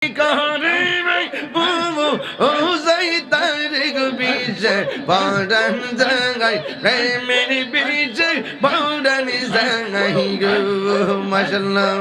করে বুবু ও যাই তারিখ বিছে পড়ান জাগাই প্রেমের বিছে পড়ান জাগাই গো মাশাআল্লাহ